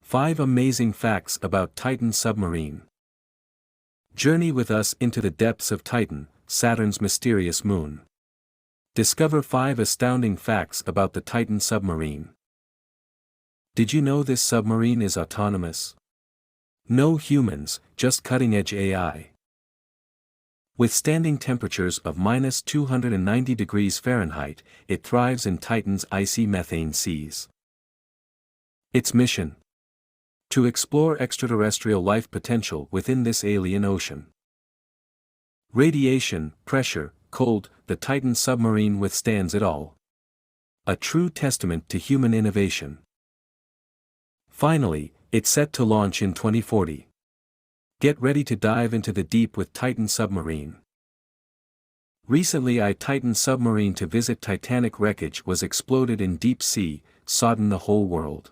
5 Amazing Facts About Titan Submarine. Journey with us into the depths of Titan, Saturn's mysterious moon. Discover 5 astounding facts about the Titan submarine. Did you know this submarine is autonomous? No humans, just cutting-edge AI. Withstanding temperatures of -290 degrees Fahrenheit, it thrives in Titan's icy methane seas. Its mission: to explore extraterrestrial life potential within this alien ocean. Radiation, pressure, cold, the Titan submarine withstands it all. A true testament to human innovation. Finally, it's set to launch in 2040. Get ready to dive into the deep with Titan Submarine. Recently, Titan Submarine to visit Titanic wreckage was exploded in deep sea, sodden the whole world.